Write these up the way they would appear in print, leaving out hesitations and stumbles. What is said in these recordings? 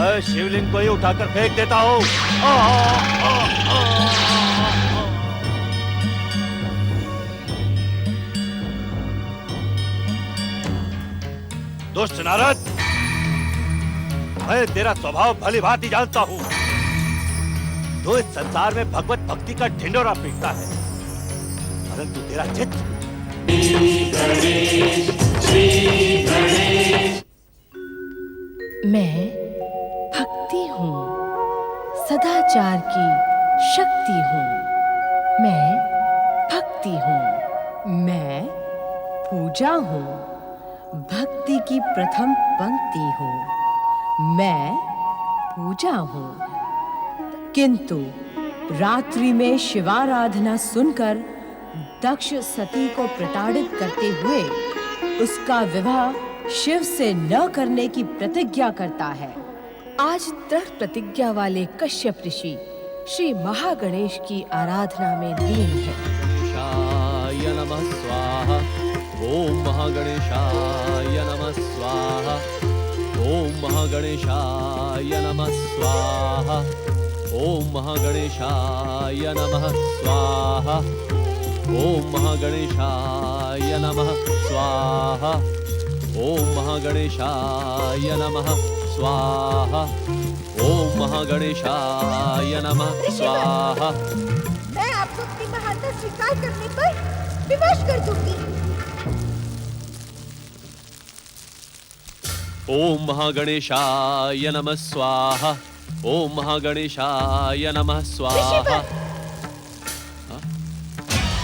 मैं शिवलिंग को ही उठाकर फेंक देता हूँ। दुष्ट नारद, मैं तेरा स्वभाव भली भांति जानता हूँ। तो इस संसार में भगवत भक्ति का ढिंढोरा पीटता है, परंतु तेरा चित्त श्री गणेश। मैं भक्ति हूँ, सदाचार की शक्ति हूँ। मैं भक्ति हूँ, मैं पूजा हूँ, भक्ति की प्रथम पंक्ति हूँ। मैं पूजा हूँ। किंतु रात्रि में शिवाराधना सुनकर दक्ष सती को प्रताड़ित करते हुए उसका विवाह शिव से न करने की प्रतिज्ञा करता है। आज दृढ़ प्रतिज्ञा वाले कश्यप ऋषि श्री महागणेश की आराधना में लीन है। गणेशाय नमः स्वाहा। ओम महागणेशाय नमः स्वाहा। ओम महागणेशाय नमः स्वाहा। ओम महागणेशाय नमः स्वाहा। ओम महागणेशाय नमः स्वाहा। ओम महागणेशाय नमः स्वाहा। ओम महागणेशाय नमः स्वाहा। मैं आपको अपनी महानता स्वीकार करने पर विवश कर दूंगी। ओम महागणेशाय नमः स्वाहा। ओम महागणेशाय नमः स्वाहा।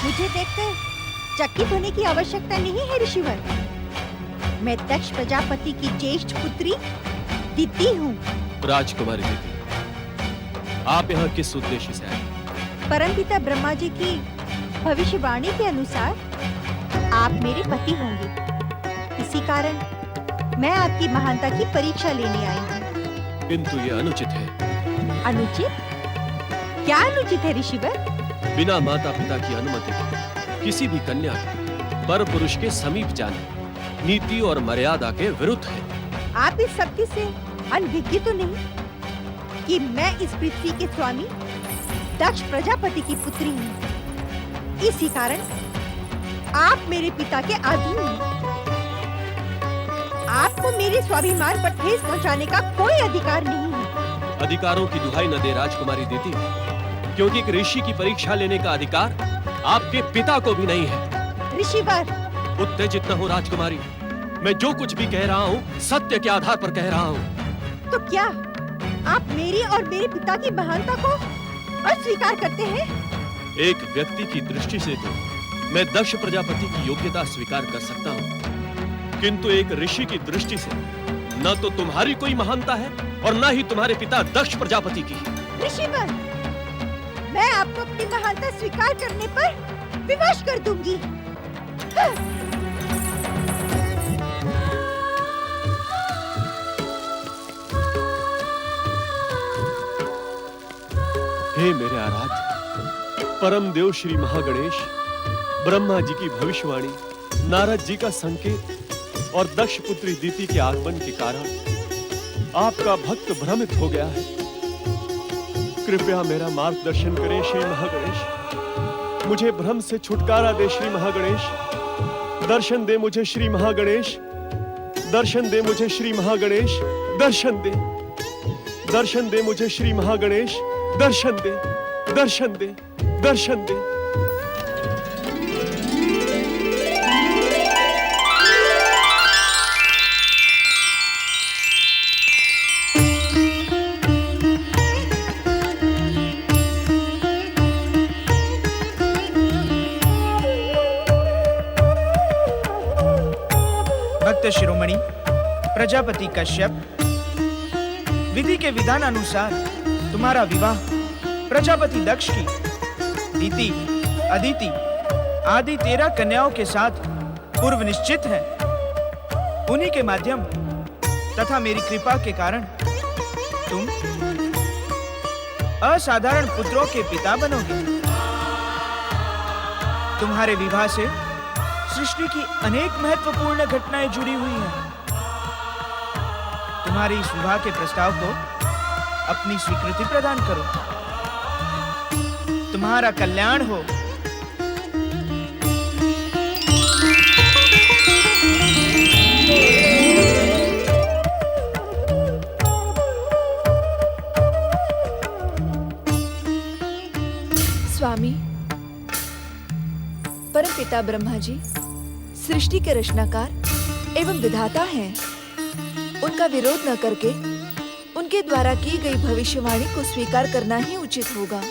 मुझे देखकर चकित होने की आवश्यकता नहीं है ऋषिवर। मैं दक्ष प्रजापति की ज्येष्ठ पुत्री दिति हूँ। राजकुमारी दिति, आप यहाँ किस उद्देश्य से आए? परमपिता ब्रह्मा जी की भविष्यवाणी के अनुसार आप मेरे पति होंगे। इसी कारण मैं आपकी महानता की परीक्षा लेने आई हूँ। किंतु ये अनुचित है। अनुचित? क्या अनुचित है ऋषिवर? बिना माता पिता की अनुमति के किसी भी कन्या को पर पुरुष के समीप जाना नीति और मर्यादा के विरुद्ध है। आप इस सत्य से अनभिज्ञ तो नहीं कि मैं इस पृथ्वी के स्वामी दक्ष प्रजापति की पुत्री हूँ। इसी कारण आप मेरे पिता के अधीन हैं। आपको मेरे स्वाभिमान पर ठेस पहुँचाने का कोई अधिकार नहीं है। अधिकारों की दुहाई न दे राजकुमारी दिति, क्योंकि एक ऋषि की परीक्षा लेने का अधिकार आपके पिता को भी नहीं है। ऋषिवर, उत्तेजित न हो राजकुमारी। मैं जो कुछ भी कह रहा हूँ सत्य के आधार पर कह रहा हूँ। तो क्या आप मेरी और मेरे पिता की महानता को अस्वीकार करते हैं? एक व्यक्ति की दृष्टि से तो मैं दक्ष प्रजापति की योग्यता स्वीकार कर सकता हूँ, किंतु एक ऋषि की दृष्टि से न तो तुम्हारी कोई महानता है और न ही तुम्हारे पिता दक्ष प्रजापति की। ऋषिवर, मैं आपको अपनी महानता स्वीकार करने पर विवश कर दूंगी। हे मेरे आराध्य परम देव श्री महागणेश, ब्रह्मा जी की भविष्यवाणी, नारद जी का संकेत और दक्ष पुत्री दिति के आगमन के कारण आपका भक्त भ्रमित हो गया है। कृपया मेरा मार्गदर्शन करें श्री महागणेश। मुझे भ्रम से छुटकारा दे श्री महागणेश। दर्शन दे मुझे श्री महागणेश। दर्शन दे मुझे श्री महागणेश। दर्शन दे, दर्शन दे मुझे श्री महागणेश। दर्शन दे, दर्शन दे, दर्शन दे। भक्त शिरोमणि प्रजापति कश्यप, विधि के विधान अनुसार तुम्हारा विवाह प्रजापति दक्ष की दिति, अदिति आदि 13 कन्याओं के साथ पूर्व निश्चित है। उन्हीं के माध्यम तथा मेरी कृपा के कारण तुम असाधारण पुत्रों के पिता बनोगे। तुम्हारे विवाह से सृष्टि की अनेक महत्वपूर्ण घटनाएं जुड़ी हुई हैं। तुम्हारे इस विवाह के प्रस्ताव को अपनी स्वीकृति प्रदान करो। तुम्हारा कल्याण हो। स्वामी, परमपिता ब्रह्मा जी सृष्टि के रचनाकार एवं विधाता हैं। उनका विरोध न करके उनके द्वारा की गई भविष्यवाणी को स्वीकार करना ही उचित होगा।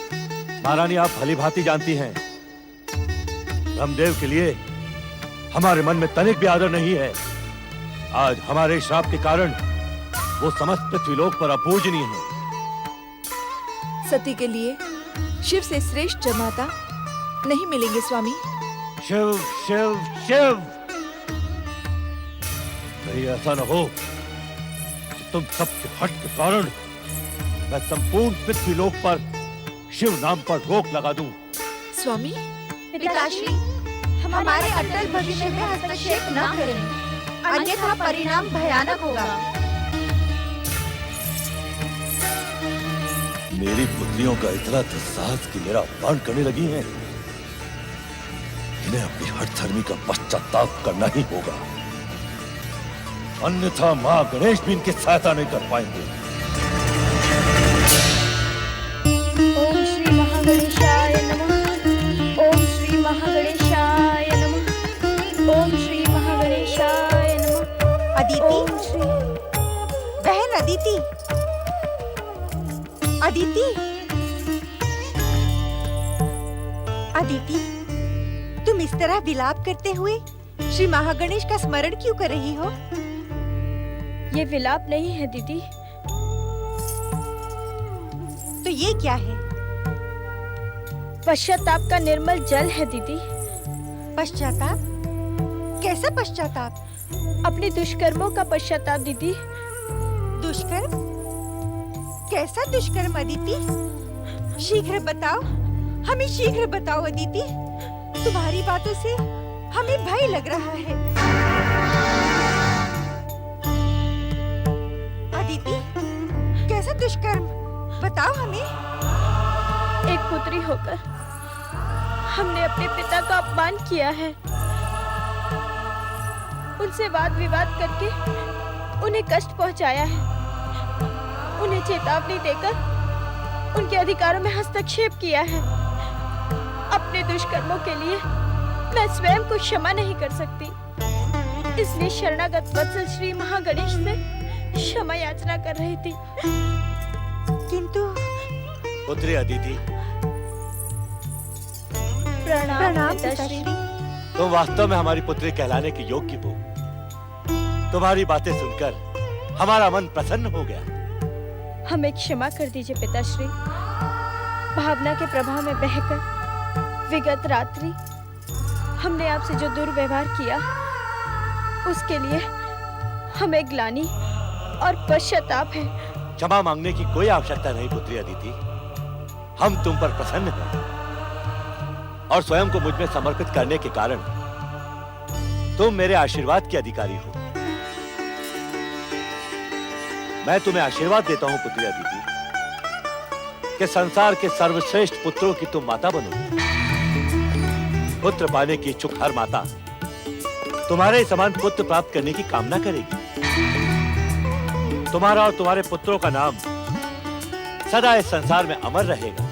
महारानी, आप भली भांति जानती हैं, ब्रह्मदेव के लिए हमारे मन में तनिक भी आदर नहीं है। आज हमारे श्राप के कारण वो समस्त पृथ्वीलोक पर अपूजनीय है। सती के लिए शिव से श्रेष्ठ जमाता नहीं मिलेंगे स्वामी। शिव शिव शिव, कहीं ऐसा न हो कि तुम सबके हट के कारण मैं संपूर्ण पृथ्वीलोक पर शिव नाम पर रोक लगा दूं। स्वामी, पिताश्री, हमारे अटल भविष्य में हस्तक्षेप न करें, अन्यथा परिणाम भयानक होगा। मेरी पुत्रियों का इतना दुस्साहस कि मेरा अपमान करने लगी हैं। इन्हें अपनी हठधर्मी का पश्चाताप करना ही होगा, अन्यथा मां गणेश भी इनकी सहायता नहीं कर पाएंगे। ओम श्री महागणेशाय नमः। ओम श्री महागणेशाय नमः। ओम श्री महागणेशाय नमः। अदिति, ओम श्री बहन अदिति, अदिति, अदिति, तुम इस तरह विलाप करते हुए श्री महागणेश का स्मरण क्यों कर रही हो? ये विलाप नहीं है दीदी, तो ये क्या है? पश्चाताप का निर्मल जल है दीदी। पश्चाताप? कैसा पश्चाताप? अपने दुष्कर्मों का पश्चाताप दीदी। दुष्कर्म? कैसा दुष्कर्म अदिति? शीघ्र बताओ, हमें शीघ्र बताओ अदिति। तुम्हारी बातों से हमें भय लग रहा है। अदिति, कैसा दुष्कर्म? बताओ हमें। एक पुत्री होकर हमने अपने पिता का अपमान किया है। उनसे वाद विवाद करके उन्हें कष्ट पहुंचाया है। उन्हें चेतावनी देकर उनके अधिकारों में हस्तक्षेप किया है। अपने दुष्कर्मों के लिए मैं स्वयं को क्षमा नहीं कर सकती, इसलिए शरणागत वत्सल श्री महागणेश से क्षमा याचना कर रही थी। किंतु पुत्री अदिति, प्रणाम पिताश्री। तुम वास्तव में हमारी पुत्री कहलाने के योग्य हो। तुम्हारी बातें सुनकर हमारा मन प्रसन्न हो गया। हमें क्षमा कर दीजिए पिताश्री। भावना के प्रभाव में बहकर विगत रात्रि हमने आपसे जो दुर्व्यवहार किया, उसके लिए हमें ग्लानि और पश्चाताप है। क्षमा मांगने की कोई आवश्यकता नहीं पुत्री अदिति। हम तुम पर प्रसन्न हैं और स्वयं को मुझ में समर्पित करने के कारण तुम मेरे आशीर्वाद के अधिकारी हो। मैं तुम्हें आशीर्वाद देता हूं पुत्री अदिति कि संसार के सर्वश्रेष्ठ पुत्रों की तुम माता बनो। पुत्र पाने की इच्छुक हर माता तुम्हारे समान पुत्र प्राप्त करने की कामना करेगी। तुम्हारा और तुम्हारे पुत्रों का नाम सदा इस संसार में अमर रहेगा।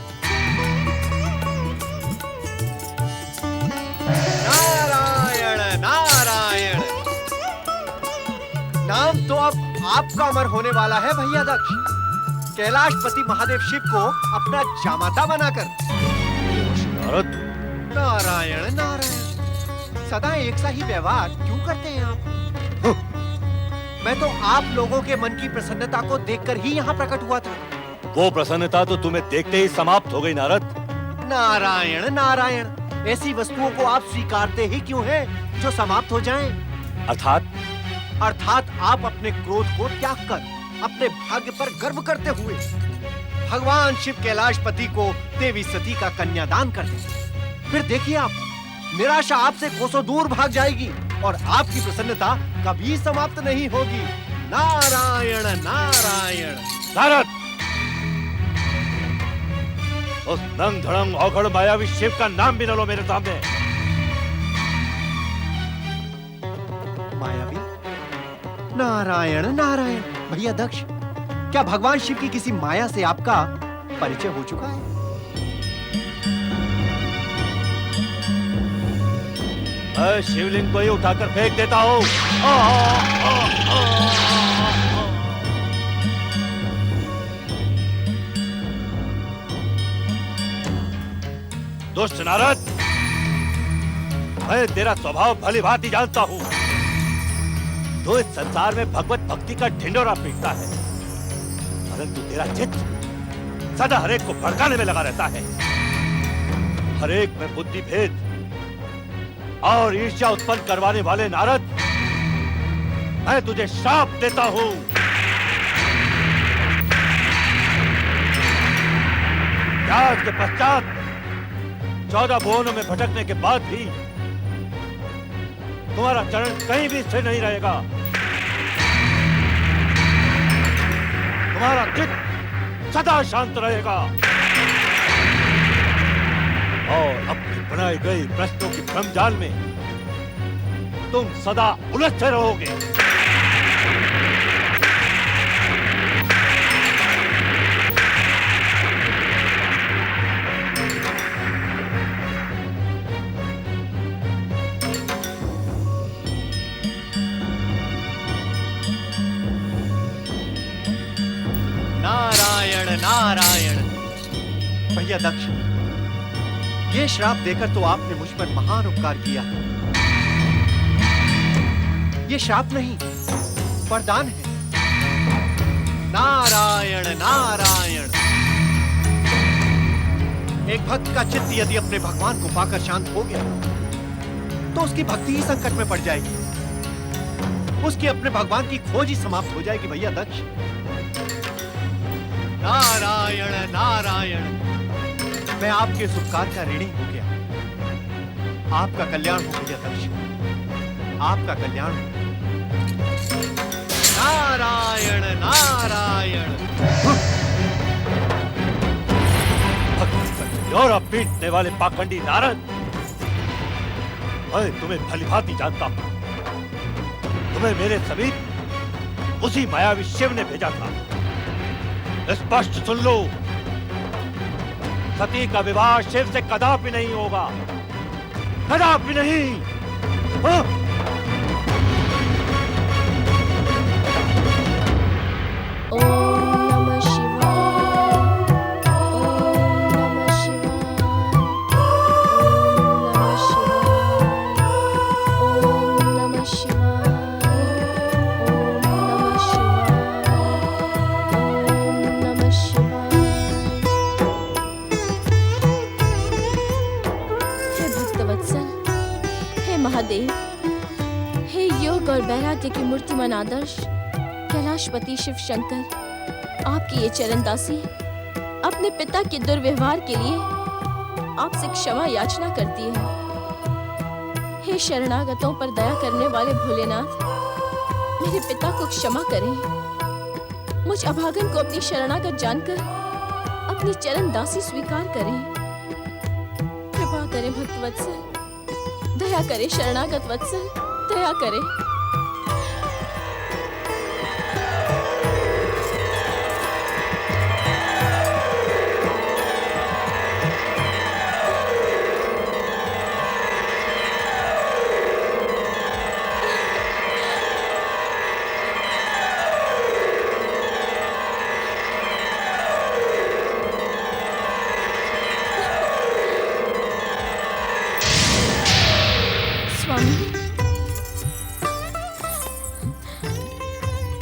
नारायण नारायण, नाम तो अब आपका अमर होने वाला है भैया दक्ष। कैलाशपति महादेव शिव को अपना जामाता बनाकर। नारद, नारायण नारायण, सदा एक सा ही व्यवहार क्यों करते हैं आप? मैं तो आप लोगों के मन की प्रसन्नता को देखकर ही यहाँ प्रकट हुआ था। वो प्रसन्नता तो तुम्हें देखते ही समाप्त हो गई नारद। नारायण नारायण, ऐसी वस्तुओं को आप स्वीकारते ही क्यों हैं जो समाप्त हो जाएं? अर्थात आप अपने क्रोध को त्याग कर अपने भाग्य पर गर्व करते हुए भगवान शिव कैलाशपति को देवी सती का कन्यादान कर दें। फिर देखिए आप, निराशा आपसे कोसों दूर भाग जाएगी और आपकी प्रसन्नता कभी समाप्त नहीं होगी। नारायण नारायण। नारद, उस नंग धड़ंग औघड़ मायावी शिव का नाम भी न लो मेरे सामने। मायावी? नारायण नारायण। भैया दक्ष, क्या भगवान शिव की किसी माया से आपका परिचय हो चुका है? मैं शिवलिंग को ही उठाकर फेंक देता हूँ। दुष्ट नारद, मैं तेरा स्वभाव भली भांति जानता हूँ। तो इस संसार में भगवत भक्ति का ढिंढोरा पीटता है, परंतु तेरा चित्त सदा हरेक को भड़काने में लगा रहता है। हरेक में बुद्धि भेद और ईर्ष्या उत्पन्न करवाने वाले नारद, मैं तुझे श्राप देता हूं। त्याग के पश्चात 14 भुवनों में भटकने के बाद भी तुम्हारा चरण कहीं भी स्थिर नहीं रहेगा। तुम्हारा चित्त सदा शांत रहेगा और अपनी बनाई गई प्रश्नों की भ्रमजाल में तुम सदा उलझते रहोगे। नारायण नारायण। भैया दक्ष, ये श्राप देकर तो आपने मुझ पर महान उपकार किया। ये श्राप नहीं, वरदान है। नारायण नारायण। एक भक्त का चित्त यदि अपने भगवान को पाकर शांत हो गया तो उसकी भक्ति ही संकट में पड़ जाएगी, उसकी अपने भगवान की खोज ही समाप्त हो जाएगी। भैया दक्ष, नारायण नारायण। मैं आपके इस उपकार का ऋणी हो गया। आपका कल्याण हो भैया दक्ष, आपका कल्याण हो। नारायण नारायण। ढिंढोरा पीटने वाले पाखंडी नारद, मैं तुम्हें भलीभांति जानता हूं। तुम्हें मेरे समीप उसी मायावी शिव ने भेजा था। स्पष्ट सुन लो, सती का विवाह शिव से कदापि नहीं होगा, कदापि नहीं। हाँ? ओम नमः शिवाय, ओम नमः शिवाय, ओम नमः शिवाय, ओम नमः शिवाय, ओम नमः शिवाय, ओम नमः शिवाय। हे भक्तवत्सल, हे महादेव, हे योग और वैराग्य की मूर्तिमान आदर्श कैलाशपति शिव शंकर, आपकी ये चरण दासी अपने पिता के दुर्व्यवहार के लिए आपसे क्षमा याचना करती है। हे शरणागतों पर दया करने वाले भोलेनाथ, मेरे पिता को क्षमा करें। मुझ अभागन को अपनी शरणागत जानकर अपनी चरण दासी स्वीकार करें। कृपा करें भक्तवत्सल, दया करें शरणागत वत्सल, दया करें।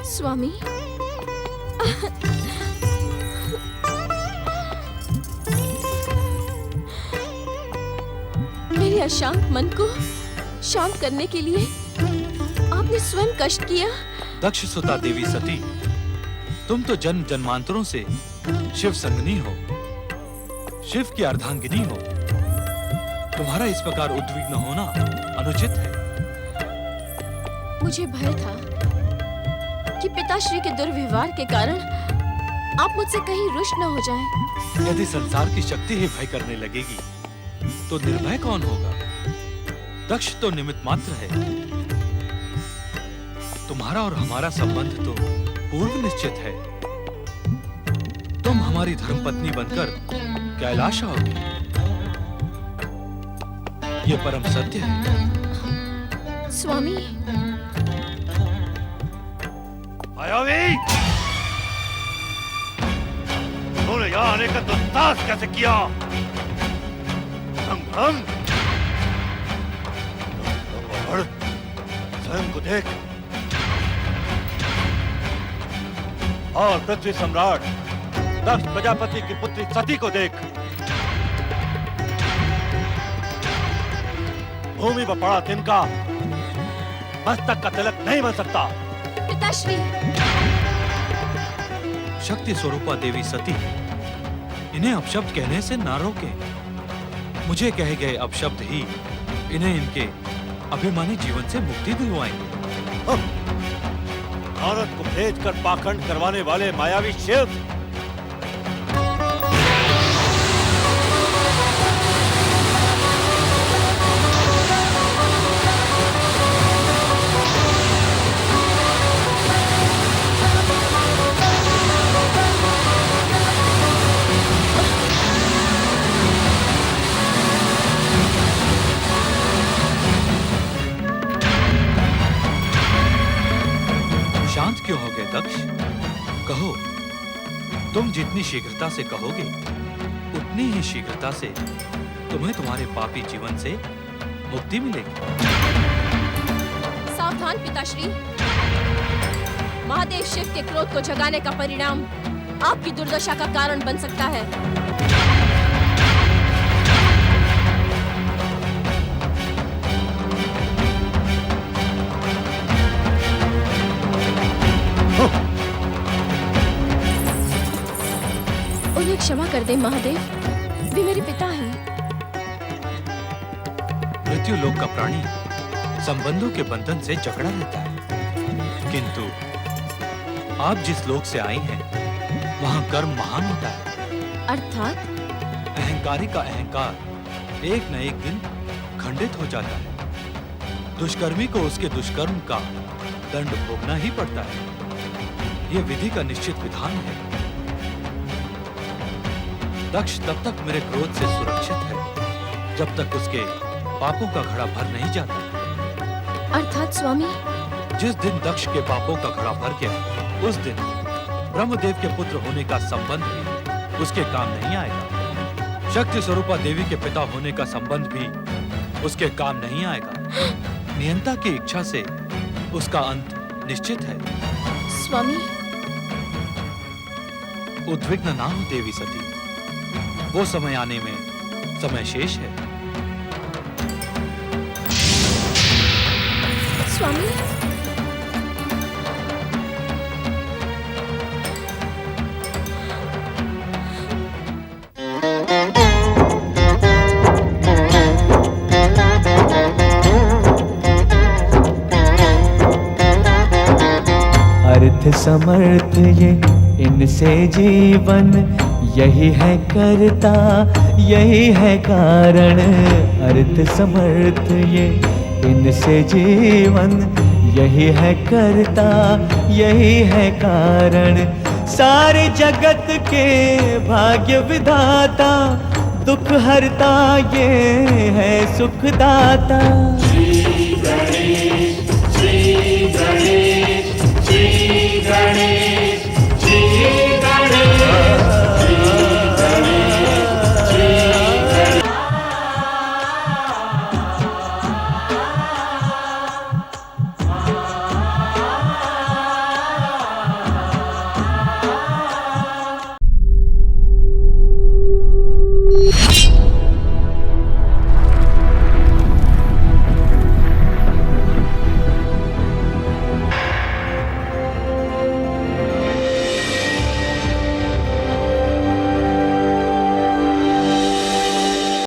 स्वामी, मेरे अशांत मन को शांत करने के लिए आपने स्वयं कष्ट किया। दक्ष सुता देवी सती, तुम तो जन्म जन्मांतरों से शिव संगनी हो, शिव की अर्धांगिनी हो। तुम्हारा इस प्रकार उद्विग्न होना अनुचित है। मुझे भय था कि पिताश्री के दुर्व्यवहार के कारण आप मुझसे कहीं रुष्ट न हो जाएं। यदि संसार की शक्ति ही भय करने लगेगी तो निर्भय कौन होगा? दक्ष तो निमित्त मात्र है। तुम्हारा और हमारा संबंध तो पूर्व निश्चित है। तुम हमारी धर्मपत्नी बनकर कैलाश आओगी, ये परम सत्य है। स्वामी, मायावी, तूने यहाँ आने का दुस्साहस कैसे किया? संभ्रम, स्वयं को देख और पृथ्वी सम्राट दक्ष प्रजापति की पुत्री सती को देख। भूमि पर पड़ा तिनका मस्तक का तिलक नहीं बन सकता। पिताश्री, शक्ति स्वरूपा देवी सती, इन्हें अपशब्द कहने से ना रोके। मुझे कहे गए अपशब्द ही इन्हें इनके अभिमानी जीवन से मुक्ति दिलवाएंगे। औरत को भेजकर पाखंड करवाने वाले मायावी शिव, क्यों हो गए दक्ष? कहो, तुम जितनी शीघ्रता से कहोगे उतनी ही शीघ्रता से तुम्हें तुम्हारे पापी जीवन से मुक्ति मिलेगी। सावधान पिताश्री, महादेव शिव के क्रोध को जगाने का परिणाम आपकी दुर्दशा का कारण बन सकता है। उन्हें क्षमा कर दे महादेव, वे मेरे पिता हैं। मृत्यु लोक का प्राणी संबंधों के बंधन से जकड़ा रहता है, किंतु आप जिस लोक से आई हैं, वहां कर्म महान होता है। अर्थात अहंकारी का अहंकार एक न एक दिन खंडित हो जाता है। दुष्कर्मी को उसके दुष्कर्म का दंड भोगना ही पड़ता है। यह विधि का निश्चित विधान है। दक्ष तब तक मेरे क्रोध से सुरक्षित है जब तक उसके पापों का घड़ा भर नहीं जाता। अर्थात स्वामी, जिस दिन दक्ष के पापों का घड़ा भर गया, उस दिन ब्रह्मदेव के पुत्र होने का संबंध भी उसके काम नहीं आएगा। शक्ति स्वरूपा देवी के पिता होने का संबंध भी उसके काम नहीं आएगा। नियंता की इच्छा से उसका अंत निश्चित है। स्वामी, उद्विग्न ना हो देवी सती, वो समय आने में समय शेष है। स्वामी, अर्थ समर्थ ये इनसे जीवन, यही है करता यही है कारण। अर्थ समर्थ ये इनसे जीवन, यही है करता यही है कारण। सारे जगत के भाग्य विधाता, दुख हरता ये है सुखदाता।